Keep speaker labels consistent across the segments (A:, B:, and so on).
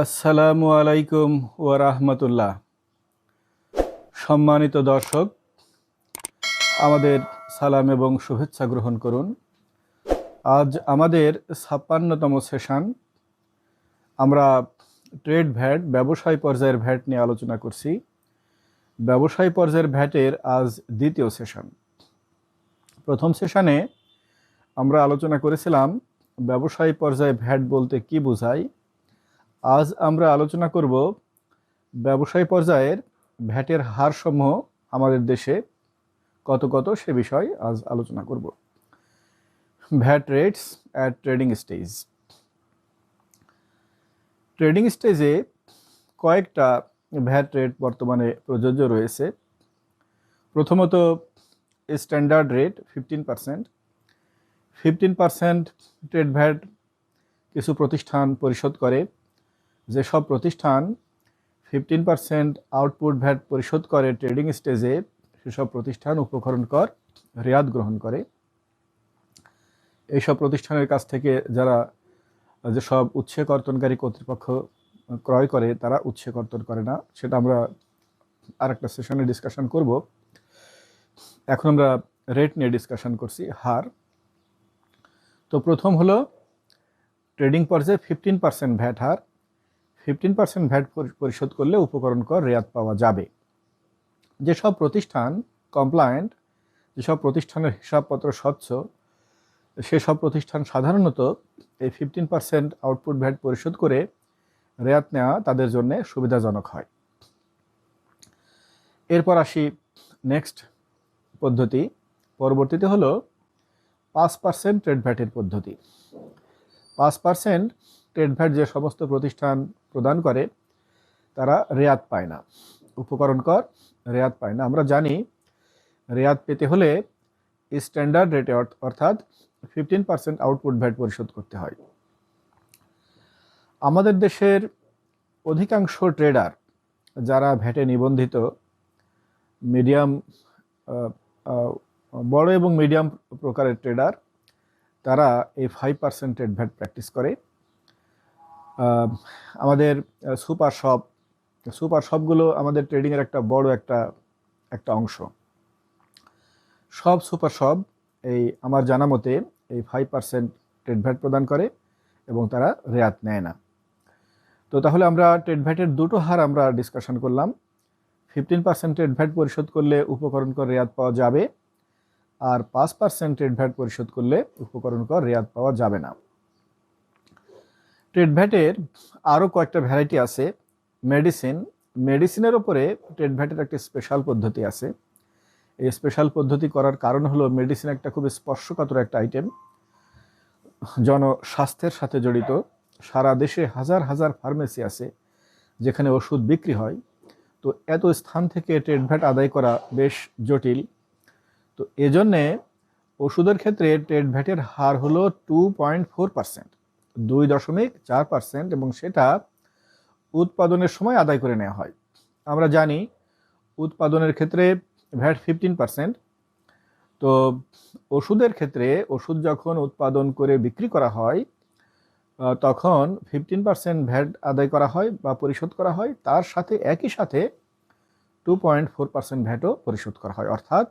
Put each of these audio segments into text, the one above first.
A: আসসালামু আলাইকুম ওয়া রাহমাতুল্লাহ। সম্মানিত দর্শক, আমাদের সালাম এবং শুভেচ্ছা গ্রহণ করুন। আজ আমাদের ৫৬তম সেশন। আমরা ট্রেড ভ্যাট, ব্যবসায় পর্যায়ের ভ্যাট নিয়ে আলোচনা করছি। ব্যবসায় পর্যায়ের ভ্যাটের আজ দ্বিতীয় সেশন। প্রথম সেশনে আমরা আলোচনা করেছিলাম ব্যবসায় পর্যায়ে ভ্যাট বলতে কি বোঝায়। আজ আমরা আলোচনা করব ব্যবসায় পর্যায়ের ভ্যাটের হারসমূহ আমাদের দেশে কত কত সে বিষয় আজ আলোচনা করব। VAT rates at trading stage. Trading স্টেজে কয়েকটা ভ্যাট রেট বর্তমানে প্রযোজ্য রয়েছে। প্রথমত স্ট্যান্ডার্ড রেট 15%। 15% ট্রেড ভ্যাট কিছু প্রতিষ্ঠান পরিশোধ করে। যেসব প্রতিষ্ঠান 15% আউটপুট ভ্যাট পরিশোধ করে ট্রেডিং স্টেজে, সেসব প্রতিষ্ঠান উপকরণ কর রেয়াত গ্রহণ করে। এইসব প্রতিষ্ঠানের কাছ থেকে যারা যেসব উৎসে কর্তনকারী কর্তৃপক্ষ ক্রয় করে, তারা উৎসে কর্তন করে না। সেটা আমরা আরেকটা সেশনে ডিসকাশন করব। এখন আমরা রেট নিয়ে ডিসকাশন করছি, হার। তো প্রথম হলো ট্রেডিং পর্যায়ে 15% ভ্যাট হার। 15% ভ্যাট পরিশোধ করলে উপকরণ কর রেয়াত পাওয়া যাবে। যেসব প্রতিষ্ঠান কমপ্লায়েন্ট, যেসব প্রতিষ্ঠানের হিসাবপত্র স্বচ্ছ, সেসব প্রতিষ্ঠান সাধারণত এই 15% আউটপুট ভ্যাট পরিশোধ করে রেয়াত নেওয়া তাদের জন্য সুবিধাজনক হয়। এরপর আসি নেক্সট পদ্ধতি। পরবর্তীতে হলো 5% ট্রেড ভ্যাটের পদ্ধতি। 5% ট্রেড ভ্যাট যে সমস্ত প্রতিষ্ঠান প্রদান করে তারা রেয়াত পায় না, উপকরণ কর রেয়াত পায় না। আমরা জানি রেয়াত পেতে হলে স্ট্যান্ডার্ড রেটে অর্থাৎ 15% আউটপুট ভ্যাট পরিশোধ করতে হয়। আমাদের দেশের অধিকাংশ ট্রেডার যারা ভ্যাটে নিবন্ধিত, মিডিয়াম, বড় এবং মিডিয়াম প্রকারের ট্রেডার, তারা এই 5% ট্রেড ভ্যাট প্র্যাকটিস করে। আমাদের সুপার শপগুলো আমাদের ট্রেডিংয়ের একটা বড় একটা অংশ। সব সুপার শপ এই আমার জানা মতে এই 5% ট্রেড ভ্যাট প্রদান করে এবং তারা রেয়াত নেয় না। তো তাহলে আমরা ট্রেড ভ্যাটের দুটো হার আমরা ডিসকাশন করলাম। 15% ট্রেড ভ্যাট পরিশোধ করলে উপকরণ কর রেয়াত পাওয়া যাবে, আর 5% ট্রেড ভ্যাট পরিশোধ করলে উপকরণ কর রেয়াত পাওয়া যাবে না। ট্রেড ভ্যাটের আরও কয়েকটা ভ্যারাইটি আছে। মেডিসিনের ওপরে ট্রেড ভ্যাটের একটি স্পেশাল পদ্ধতি আছে। এই স্পেশাল পদ্ধতি করার কারণ হলো মেডিসিন একটা খুব স্পর্শকাতর একটা আইটেম, জনস্বাস্থ্যের সাথে জড়িত। সারা দেশে হাজার হাজার ফার্মেসি আছে যেখানে ওষুধ বিক্রি হয়। তো এত স্থান থেকে ট্রেড ভ্যাট আদায় করা বেশ জটিল। তো এজন্যে ওষুধের ক্ষেত্রে ট্রেড ভ্যাটের হার হলো 2.4%, 2.4%, এবং সেটা উৎপাদনের সময় আদায় করে নেওয়া হয়। আমরা জানি উৎপাদনের ক্ষেত্রে ভ্যাট 15%। তো ওষুধের ক্ষেত্রে ওষুধ যখন উৎপাদন করে বিক্রি করা হয় তখন 15% ভ্যাট আদায় করা হয় বা পরিশোধ করা হয়। তার সাথে একই সাথে 2.4% ভ্যাটও পরিশোধ করা হয়। অর্থাৎ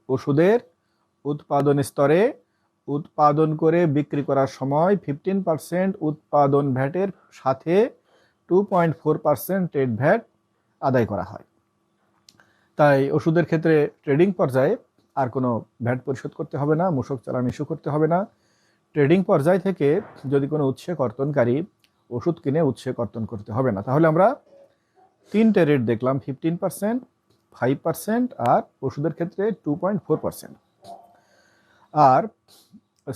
A: ওষুধের উৎপাদন স্তরে উৎপাদন করে বিক্রি করার সময় 15% উৎপাদন ভ্যাটের সাথে 2.4% ট্রেড ভ্যাট আদায় করা হয়। তাই ওষুধের ক্ষেত্রে ট্রেডিং পর্যায়ে আর কোনো ভ্যাট পরিশোধ করতে হবে না, মূসক চালান ইস্যু করতে হবে না। ট্রেডিং পর্যায় থেকে যদি কোনো উৎসে কর্তনকারী ওষুধ কিনে উৎসে কর্তন করতে হবে না। তাহলে আমরা তিনটে রেট দেখলাম, 15%, 5%, আর ওষুধের ক্ষেত্রে 2.4%। আর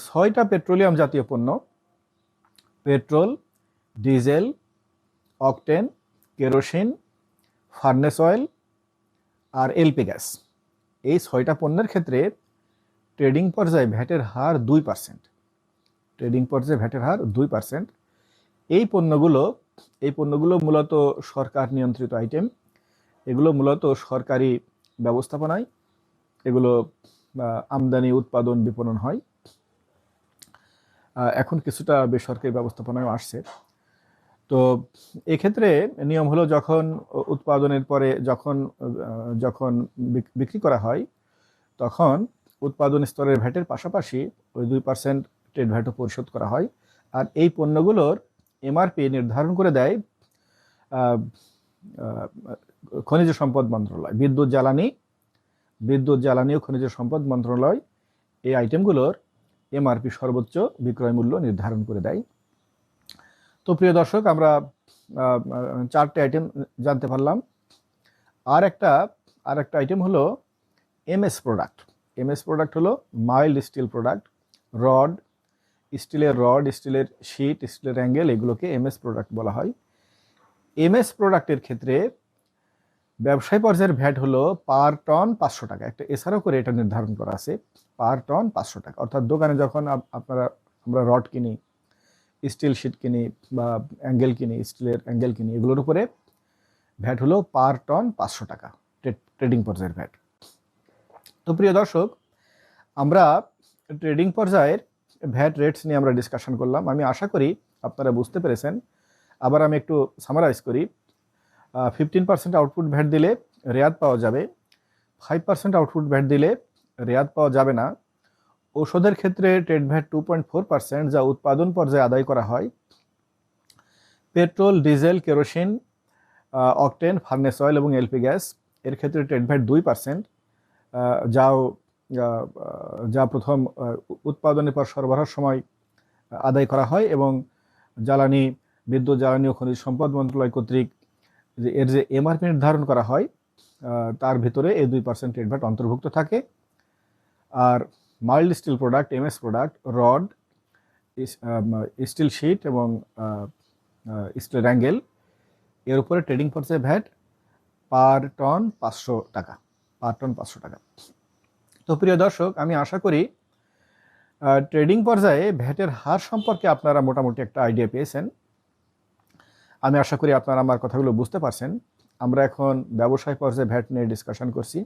A: 6টা পেট্রোলিয়াম জাতীয় পণ্য, petrol, diesel, octane, kerosene, furnace oil আর এলপি গ্যাস, এই 6টা পণ্যের ক্ষেত্রে ট্রেডিং পর্যায়ে ভ্যাটের হার 2%। ট্রেডিং পর্যায়ে ভ্যাটের হার 2%। এই পণ্যগুলো মূলত সরকার নিয়ন্ত্রিত আইটেম। এগুলো মূলত সরকারি ব্যবস্থাপনায় এগুলো আমদানি, উৎপাদন, বিপণন হয়। এখন কিছুটা বেসরকারি ব্যবস্থাপনায় আসছে। তো এক্ষেত্রে নিয়ম হলো যখন উৎপাদনের পরে যখন যখন বিক্রি করা হয় তখন উৎপাদন স্তরের ভ্যাটের পাশাপাশি ওই 2% ট্রেড ভ্যাটও পরিশোধ করা হয়। আর এই পণ্যগুলোর এমআরপি নির্ধারণ করে দেয় খনিজ সম্পদ মন্ত্রণালয়, বিদ্যুৎ জ্বালানি ও খনিজ সম্পদ মন্ত্রণালয় এই আইটেমগুলোর এমআরপি সর্বোচ্চ বিক্রয় মূল্য নির্ধারণ করে দেয়। তো প্রিয় দর্শক, আমরা 4টে আইটেম জানতে পারলাম। আর একটা আইটেম হলো এমএস প্রোডাক্ট। এমএস প্রোডাক্ট হলো মাইল্ড স্টিল প্রোডাক্ট, স্টিলের রড, স্টিলের শিট, স্টিলের অ্যাঙ্গেল, এগুলোকে এমএস প্রোডাক্ট বলা হয়। এমএস প্রোডাক্টের ক্ষেত্রে ব্যবসায়ী পর্যায়ের ভ্যাট হলো পার টন 500 টাকা। একটা এছাড়াও করে এটা নির্ধারণ করা আছে, পার টন 500 টাকা। অর্থাৎ দোকানে যখন আমরা রড কিনি, স্টিল শিট কিনি বা অ্যাঙ্গেল কিনি, স্টিলের অ্যাঙ্গেল কিনি, এগুলোর উপরে ভ্যাট হলো পার টন 500 টাকা, ট্রেডিং পর্যায়ের ভ্যাট। তো প্রিয় দর্শক, আমরা ট্রেডিং পর্যায়ের ভ্যাট রেটস নিয়ে আমরা ডিসকাশন করলাম। আমি আশা করি আপনারা বুঝতে পেরেছেন। আবার আমি একটু সামারাইজ করি। 15% আউটপুট ভ্যাট দিলে রেয়াত পাওয়া যাবে, 5% আউটপুট ভ্যাট দিলে রেয়াত পাওয়া যাবে না। ঔষধের ক্ষেত্রে ট্রেড ভ্যাট 2.4%, যা উৎপাদন পর্যায়ে আদায় করা হয়। Petrol, diesel, kerosene, octane, furnace oil এবং এলপি গ্যাস এর ক্ষেত্রে ট্রেড ভ্যাট 2%, যা প্রথম উৎপাদনের পর সরবরাহের সময় আদায় করা হয় এবং বিদ্যুৎ জ্বালানি ও খনিজ সম্পদ মন্ত্রণালয় কর্তৃক এর যে এমআরপি নির্ধারণ করা হয় তার ভিতরে এই 2% ট্রেড ভ্যাট অন্তর্ভুক্ত থাকে। আর mild steel product, MS product, rod, steel sheet এবং স্টিল অ্যাঙ্গেল এর উপরে ট্রেডিং পর্যায়ে ভ্যাট পার টন 500 টাকা। তো প্রিয় দর্শক, আমি আশা করি ট্রেডিং পর্যায়ে ভ্যাটের হার সম্পর্কে আপনারা মোটামুটি একটা আইডিয়া পেয়েছেন। আমি আশা করি আপনারা আমার কথাগুলো বুঝতে পারছেন। আমরা এখন ব্যবসায় পর্যায়ে ভ্যাট নিয়ে ডিসকাশন করছি।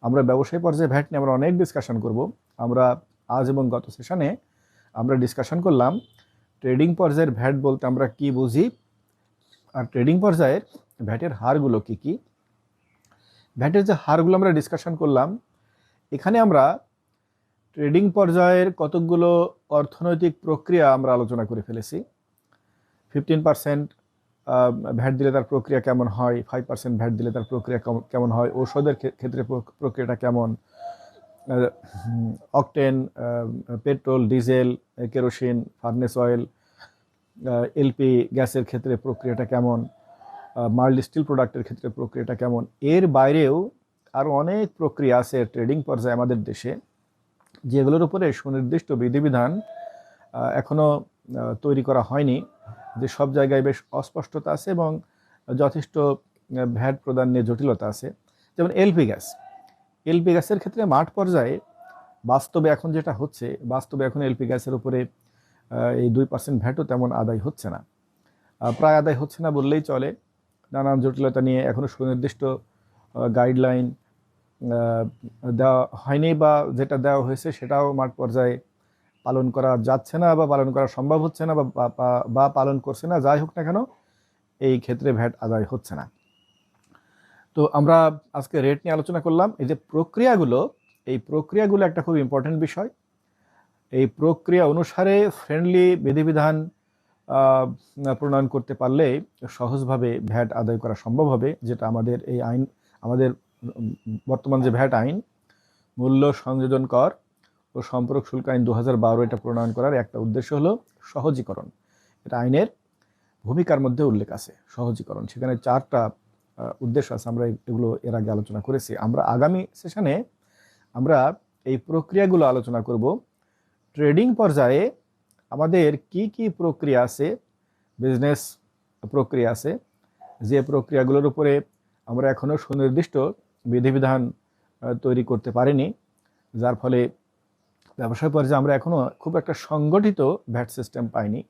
A: আমরা ব্যবসায় পর্যায়ে ভ্যাট নিয়ে আমরা অনেক ডিসকাশন করব। আমরা আজ এবং গত সেশনে আমরা ডিসকাশন করলাম ট্রেডিং পর্যায়ের ভ্যাট বলতে আমরা কি বুঝি, আর ট্রেডিং পর্যায়ের ভ্যাটের হারগুলো কি কি। ভ্যাটের যে হারগুলো আমরা ডিসকাশন করলাম, এখানে আমরা ট্রেডিং পর্যায়ের কতকগুলো অর্থনৈতিক প্রক্রিয়া আমরা আলোচনা করে ফেলেছি। 15% ভ্যাট দিলে তার প্রক্রিয়া কেমন হয়, 5% ভ্যাট দিলে তার প্রক্রিয়া কেমন হয়, ঔষধের ক্ষেত্রে প্রক্রিয়াটা কেমন, octane, petrol, diesel, kerosene, furnace oil, LP গ্যাসের ক্ষেত্রে প্রক্রিয়াটা কেমন, মাইল্ড স্টিল প্রোডাক্টের ক্ষেত্রে প্রক্রিয়াটা কেমন। এর বাইরেও আরও অনেক প্রক্রিয়া আছে ট্রেডিং পর্যায়ে আমাদের দেশে, যেগুলোর উপরে সুনির্দিষ্ট বিধিবিধান এখনও তৈরি করা হয়নি, যে সব জায়গায় বেশ অস্পষ্টতা আছে এবং যথেষ্ট ভ্যাট প্রদান নিয়ে জটিলতা আছে। যেমন এলপি গ্যাসের ক্ষেত্রে মাঠ পর্যায়ে বাস্তবে এখন যেটা হচ্ছে, এখন এলপি গ্যাসের উপরে এই 2% ভ্যাটও তেমন আদায় হচ্ছে না, প্রায় আদায় হচ্ছে না বললেই চলে। নানান জটিলতা নিয়ে এখনও সুনির্দিষ্ট গাইডলাইন দেওয়া হয়নি, বা যেটা দেওয়া হয়েছে সেটাও মাঠ পর্যায়ে পালন করা যাচ্ছে না, বা পালন করা সম্ভব হচ্ছে না, বা পালন করছে না। যাই হোক না কেন, এই ক্ষেত্রে ভ্যাট আদায় হচ্ছে না। তো আমরা আজকে রেট নিয়ে আলোচনা করলাম। এই যে প্রক্রিয়াগুলো একটা খুব ইম্পর্টেন্ট বিষয়। এই প্রক্রিয়া অনুসারে ফ্রেন্ডলি বিধিবিধান প্রণয়ন করতে পারলে সহজভাবে ভ্যাট আদায় করা সম্ভব হবে, যেটা আমাদের এই আইন, আমাদের বর্তমান যে ভ্যাট আইন, মূল্য সংযোজন কর ও সম্পর্ক শুল্ক আইন 2012, এটা প্রণয়ন করার একটা উদ্দেশ্য হলো সহজীকরণ। এটা আইনের ভূমিকার মধ্যে উল্লেখ আছে, সহজীকরণ। সেখানে 4টা উদ্দেশ্য আছে, আমরা এগুলো এর আগে আলোচনা করেছি। আমরা আগামী সেশনে আমরা এই প্রক্রিয়াগুলো আলোচনা করব। ট্রেডিং পর্যায়ে আমাদের কি কি প্রক্রিয়া আছে, বিজনেস প্রক্রিয়া আছে, যে প্রক্রিয়াগুলোর উপরে আমরা এখনও সুনির্দিষ্ট বিধিবিধান তৈরি করতে পারিনি, যার ফলে ব্যবসায় পর্যায়ে আমরা এখনও খুব একটা সংগঠিত ভ্যাট সিস্টেম পাইনি।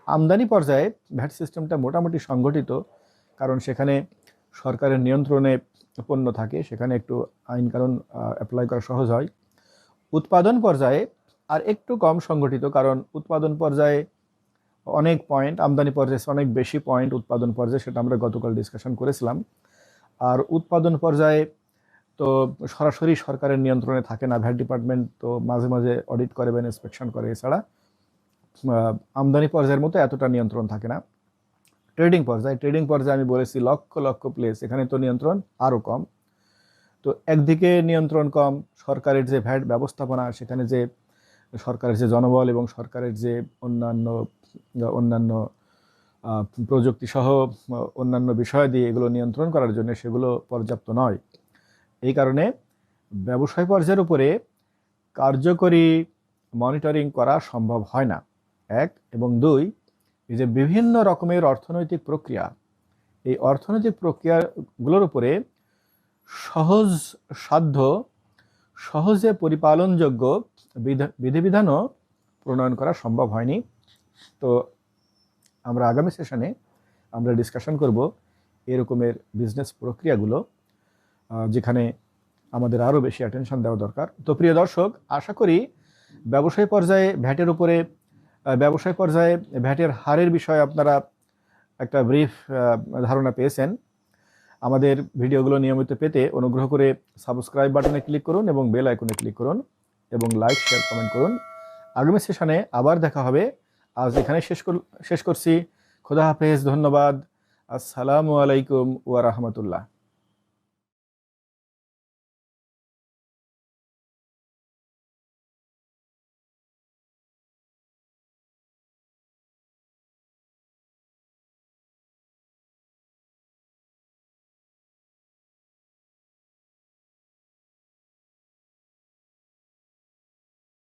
A: আমদানি পর্যায়ে ভ্যাট সিস্টেমটা মোটামুটি সংগঠিত, কারণ সেখানে সরকারের নিয়ন্ত্রণে পণ্য থাকে, সেখানে একটু আইন কানুন অ্যাপ্লাই করা সহজ হয়। উৎপাদন পর্যায়ে আর একটু কম সংগঠিত, কারণ উৎপাদন পর্যায়ে অনেক পয়েন্ট, আমদানি পর্যায়ে অনেক বেশি পয়েন্ট, উৎপাদন পর্যায়ে সেটা আমরা গতকাল ডিসকাশন করেছিলাম। আর উৎপাদন পর্যায়ে তো সরাসরি সরকারের নিয়ন্ত্রণে থাকে না, ভ্যাট ডিপার্টমেন্ট তো মাঝে মাঝে অডিট করে বা ইন্সপেকশন করে, এছাড়া আমদানি পর্যায়ের মতো এতটা নিয়ন্ত্রণ থাকে না। ট্রেডিং পর্যায়ে আমি বলেছি লক্ষ লক্ষ প্লেস, এখানে তো নিয়ন্ত্রণ আরও কম। তো একদিকে নিয়ন্ত্রণ কম, সরকারের যে ভ্যাট ব্যবস্থাপনা, সেখানে যে সরকারের যে জনবল এবং সরকারের যে অন্যান্য প্রযুক্তি সহ অন্যান্য বিষয় দিয়ে এগুলো নিয়ন্ত্রণ করার জন্য সেগুলো পর্যাপ্ত নয়। এই কারণে ব্যবসায় পর্যায়ের উপরে কার্যকরী মনিটরিং করা সম্ভব হয় না, এক। এবং দুই, এই যে বিভিন্ন রকমের অর্থনৈতিক প্রক্রিয়া, এই অর্থনৈতিক প্রক্রিয়াগুলোর উপরে সহজসাধ্য, সহজে পরিপালনযোগ্য বিধিবিধানও প্রণয়ন করা সম্ভব হয়নি। তো আমরা আগামী সেশনে আমরা ডিসকাশন করব এরকমের বিজনেস প্রক্রিয়াগুলো, যেখানে আমাদের আরও বেশি অ্যাটেনশন দেওয়া দরকার। তো প্রিয় দর্শক, আশা করি ব্যবসায় পর্যায়ে ভ্যাটের হারের বিষয়ে আপনারা একটা ব্রিফ ধারণা পেয়েছেন। আমাদের ভিডিওগুলো নিয়মিত পেতে অনুগ্রহ করে সাবস্ক্রাইব বাটনে ক্লিক করুন এবং বেল আইকনে ক্লিক করুন এবং লাইক, শেয়ার, কমেন্ট করুন। আগামী সেশনে আবার দেখা হবে। আজ এখানে শেষ করছি। খোদা হাফেজ, ধন্যবাদ। আসসালামু আলাইকুম ওয়া রাহমাতুল্লাহ।